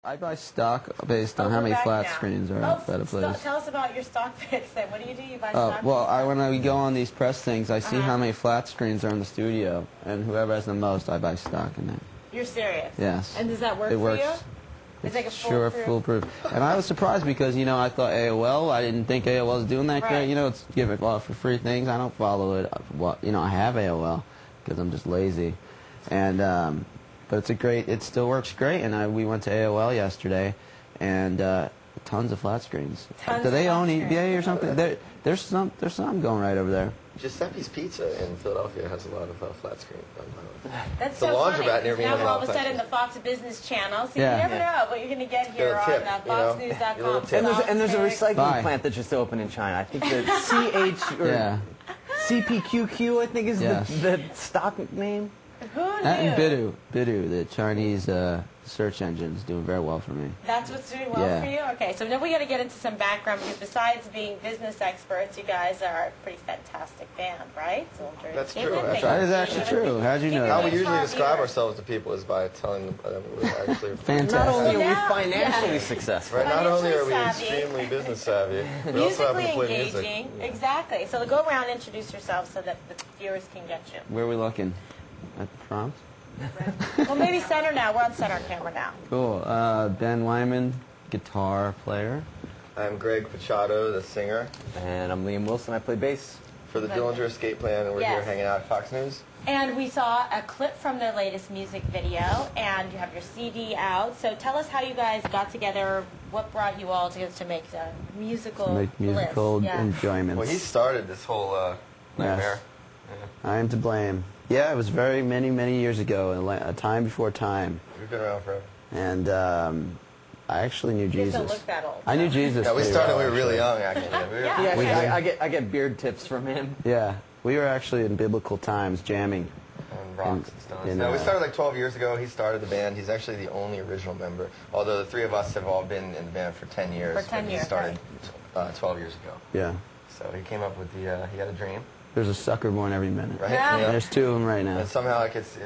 I buy stock based on how many flat screens are at a place. Tell us about your stock picks then. What do? You buy stock well, when I go on these press things, I see how many flat screens are in the studio, and whoever has the most, I buy stock in that. You're serious? Yes. And does that work for you? It works. It's like a foolproof. And I was surprised because, I thought AOL, I didn't think AOL was doing that great. It's giving off for free things. I don't follow it. I have AOL because I'm just lazy. And, but it still works great. And we went to AOL yesterday, and tons of flat screens. Do they own EBA or something? There's some going right over there. Giuseppe's Pizza in Philadelphia has a lot of flat screen. That's so funny. Now we're all of a sudden the Fox Business Channel, so you never know what you're going to get here on FoxNews.com. And there's a recycling plant that just opened in China. I think the CPQQ, I think is the stock name. Who knew? And Baidu, the Chinese search engine, is doing very well for me. That's what's doing well for you? Okay, so now we got to get into some background, because besides being business experts, you guys are a pretty fantastic band, right? That's true. That is actually true. How'd you know How that? we usually describe ourselves to people is by telling them we're actually fantastic. Not only are we financially successful, right? Not only are we extremely business savvy, we also happen to play music. Exactly. So go around and introduce yourself so that the viewers can get you. Where are we looking? At the prompt? Well, maybe center now. We're on center camera now. Cool. Ben Wyman, guitar player. I'm Greg Pachado, the singer. And I'm Liam Wilson. I play bass. For the Dillinger Escape Plan, and we're here hanging out at Fox News. And we saw a clip from their latest music video, and you have your CD out. So tell us how you guys got together, what brought you all together to make a musical enjoyment. Well, he started this whole nightmare. Yeah. I am to blame. Yeah, it was very many years ago, a time before time. We've been around forever. And I actually knew Jesus. You don't look that old. I knew Jesus. Yeah, we started when we were really young, actually. I get beard tips from him. Yeah, we were actually in biblical times jamming. On rocks and stones. No, we started like 12 years ago. He started the band. He's actually the only original member, although the three of us have all been in the band for 10 years. For 10 years. He started 12 years ago. Yeah. So he came up with he had a dream. There's a sucker born every minute. Right? Yeah. There's two of them right now. And somehow like, it's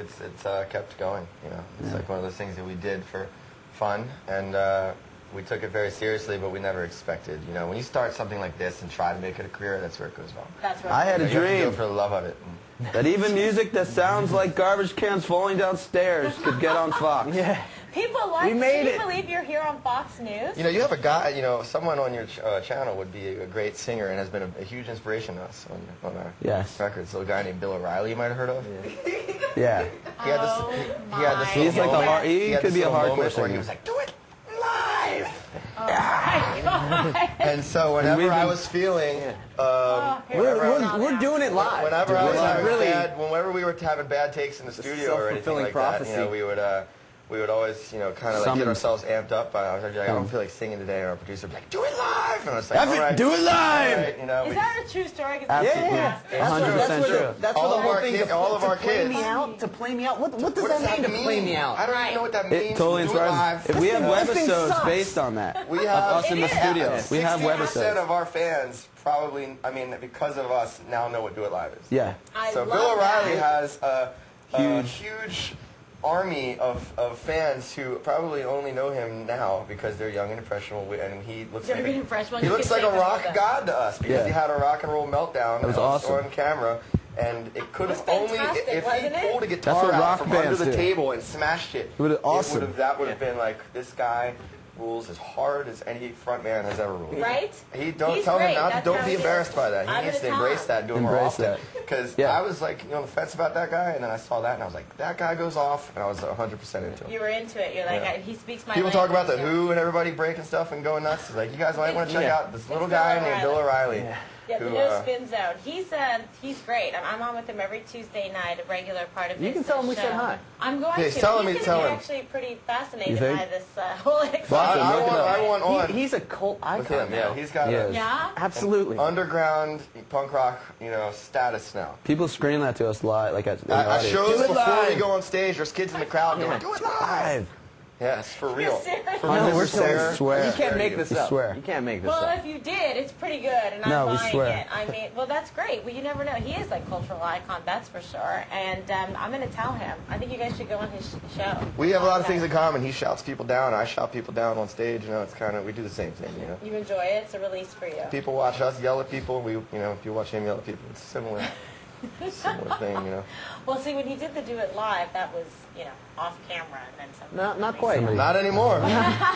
kept going. It's like one of those things that we did for fun, and we took it very seriously, but we never expected. When you start something like this and try to make it a career, that's where it goes wrong. That's right. I had a dream. You have to do it for the love of it. That even music that sounds like garbage cans falling downstairs could get on Fox. Yeah. People like it. Can you believe you're here on Fox News? You have a guy, someone on your channel would be a great singer and has been a huge inspiration to us on our records. So a guy named Bill O'Reilly, you might have heard of. Yeah. He had this He's like he could be a hardcore singer. He was like, do it live. Oh my God. And so whenever I was feeling, we're doing it live. Whenever I was whenever we were having bad takes in the studio or anything like that, we would always, kind of like get ourselves amped up. I was like, I don't feel like singing today. And our producer would be like, do it live. And I was like, all right. Do it live. Right, Is that a true story? Absolutely. Yeah. 100% true. That's what the whole thing. All of our kids. To play me out. What does that mean to play me out? I don't even know what that means. It totally inspires. If we have webisodes based on that, we have us in the studio. We have 60% of our fans probably, because of us, now know what Do It Live is. Yeah. So Bill O'Reilly has a huge army of fans who probably only know him now because they're young and impressionable, and he looks like a rock god to us because he had a rock and roll meltdown on camera, and it could have only if he pulled a guitar out from under the table and smashed it. It would have awesome. That would have been like, this guy rules as hard as any front man has ever ruled. Right? Don't tell him not. Don't be embarrassed by that. He needs to embrace that and do it more often. Because I was like, on the fence about that guy, and then I saw that, and I was like, that guy goes off, and I was 100% into it. You were into it. You're like, he speaks my language. People talk about the Who and everybody breaking stuff and going nuts. It's like, you guys might want to check out this little guy named Bill O'Reilly. Yeah, the No Spin Zone. He's great. I'm on with him every Tuesday night, a regular part of his show. You can tell him we said hi. I'm going to. He's actually pretty fascinated by this whole experience. I want on. He's a cult icon now. He's got absolutely underground punk rock, status now. People scream that to us live, like at shows before we go on stage. There's kids in the crowd going, "Do it live." Yes, for real. serious? For No, real. we're serious. Swear. You can't make this up. Swear. You can't make this Well, up. if you did, it's pretty good, and I'm No, we buying swear. it. I mean, well, that's great. Well, you never know. He is like cultural icon, that's for sure. And I'm going to tell him. I think you guys should go on his show. We have a lot of things in common. He shouts people down. I shout people down on stage. You know, it's kind of, we do the same thing, you know. You enjoy it. It's a release for you. People watch us yell at people. We, you know, if you watch him yell at people, it's a similar thing, you know. Well, see, when he did the Do It Live, that was, you know, off camera, and then something. Not quite. Not anymore.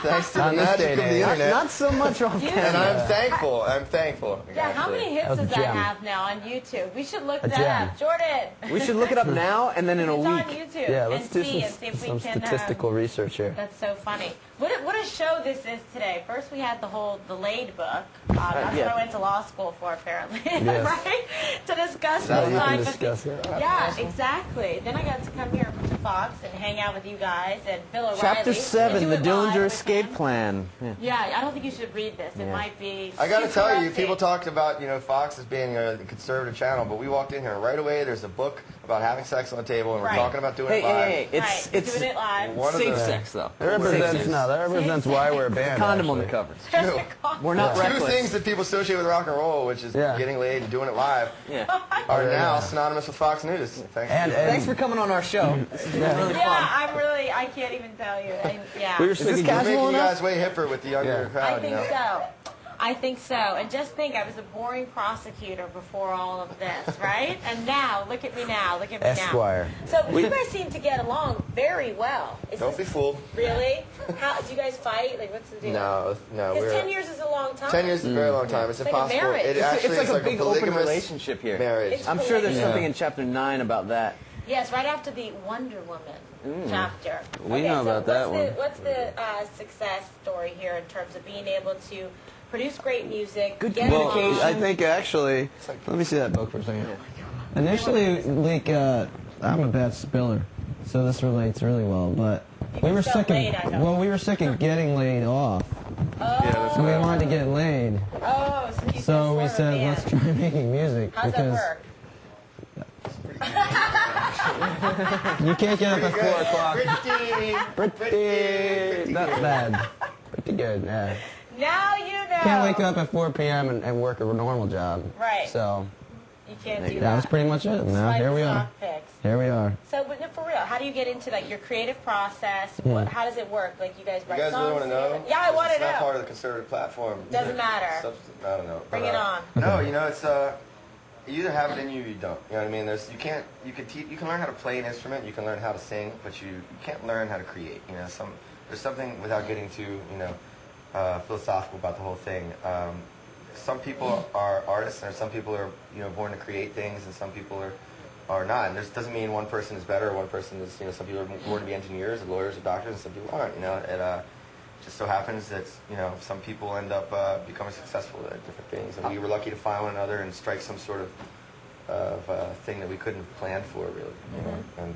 Thanks to the On this magic day of and the age. internet. Not so much off Dude. And camera. I'm thankful. I'm thankful. Yeah, how actually. many hits That was does a that gem. have now on YouTube? We should look A that gem. up. Jordan! We should look it up now and then in a It's on week. YouTube. Yeah, and let's do see if some we can. statistical research here. That's so funny. What a show this is today. First we had the Laid book. That's yeah. what I went to law school for, apparently. Yes. Right? To discuss Now this you can kind of discuss it. Yeah, exactly. Then I got to come here to Fox and hang out with you guys and Bill O'Reilly. Chapter to 7, do The it live Dillinger with Escape him. Plan. Yeah. Yeah, I don't think you should read this. It Yeah. might be. I got to super tell you, upbeat. people talked about, you know, Fox as being a conservative channel, but we walked in here right away. There's a book about having sex on the table, and Right. we're talking about doing Hey, it live. hey, hey, Right, it's doing it live. One of safe the- sex, though. That represents, no, that represents why we're a band. Condom on the actually. cover. Two. We're not Two reckless. things that people associate with rock and roll, which is Yeah. getting laid and doing it live, Yeah. are Yeah. now synonymous with Fox News. Thanks. And Thanks for coming on our show. This is really Yeah, fun. I can't even tell you. Yeah. We were Is this speaking We're casual making you enough? guys way hipper with the younger Yeah. crowd, I think you know. so. I think so. And just think, I was a boring prosecutor before all of this, right? And now, look at me now. Look at me Esquire. now. So you guys seem to get along very well. Is Don't this be fooled. really? How do you guys fight? Like, what's the deal? No, Because we're 10 years is a long time. 10 years is a very long time. It's It's like a impossible. marriage. It It's actually It's like a big open polygamous relationship here. marriage. It's I'm sure there's Yeah. something in Chapter 9 about that. Yes, right after the Wonder Woman chapter. We know about that one. What's the success story here in terms of being able to produce great music, Good get Well, along? I think actually, let me see that book for a second. Initially, like, I'm a bad spiller, so this relates really well. But we were spell sick laid, I of, know. well, we were sick of getting laid off, so we wanted to get laid. Oh, so you So we form a said, band. let's try making music How's that because work? you can't get up at 4 o'clock. Pretty. Pretty, not bad. Pretty good. Yeah. Now you know. Can't wake up at 4 p.m. and work a normal job. Right. So You can't do that was pretty much it. Now Despite here the we are. stock picks. Here we are. So, but no, for real, how do you get into like your creative process? How does it work? Like you guys You write guys songs really want to know? together? Yeah, I want to It's not part know. of the conservative platform. Doesn't matter. I don't know. Bring But, it on. No, you know, it's you either have it in you or you don't. You know what I mean? There's you can learn how to play an instrument, you can learn how to sing, but you can't learn how to create. You know, there's something without getting too philosophical about the whole thing. Some people are artists, and some people are born to create things, and some people are not. And this doesn't mean one person is better, or one person is some people are born to be engineers, or lawyers, or doctors, and some people aren't. You know, it just so happens that some people end up becoming successful at different things, and we were lucky to find one another and strike some sort of thing that we couldn't have planned for, really. You know? And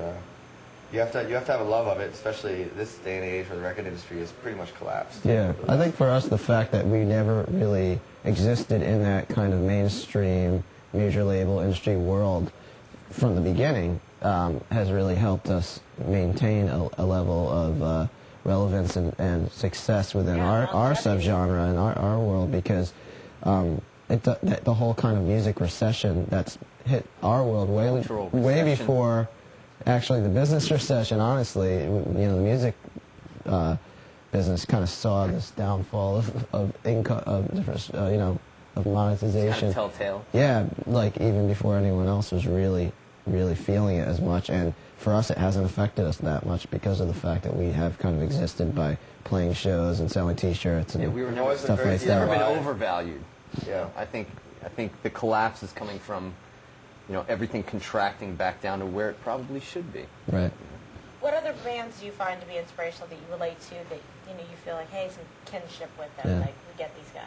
you have to have a love of it, especially this day and age where the record industry has pretty much collapsed. Yeah, I think for us the fact that we never really existed in that kind of mainstream major label industry world from the beginning has really helped us maintain a level of relevance and success within our subgenre and our world, because the whole kind of music recession that's hit our world way before actually the business recession. Honestly, the music business kind of saw this downfall of income, of different, of monetization. Kind of telltale. Yeah, like even before anyone else was really feeling it as much. And for us, it hasn't affected us that much because of the fact that we have kind of existed by playing shows and selling T-shirts and we were stuff like very- It's never that. been overvalued. Yeah. I think the collapse is coming from everything contracting back down to where it probably should be. Right. What other bands do you find to be inspirational that you relate to that you feel like, hey, some kinship with them? Yeah. Like we get these guys.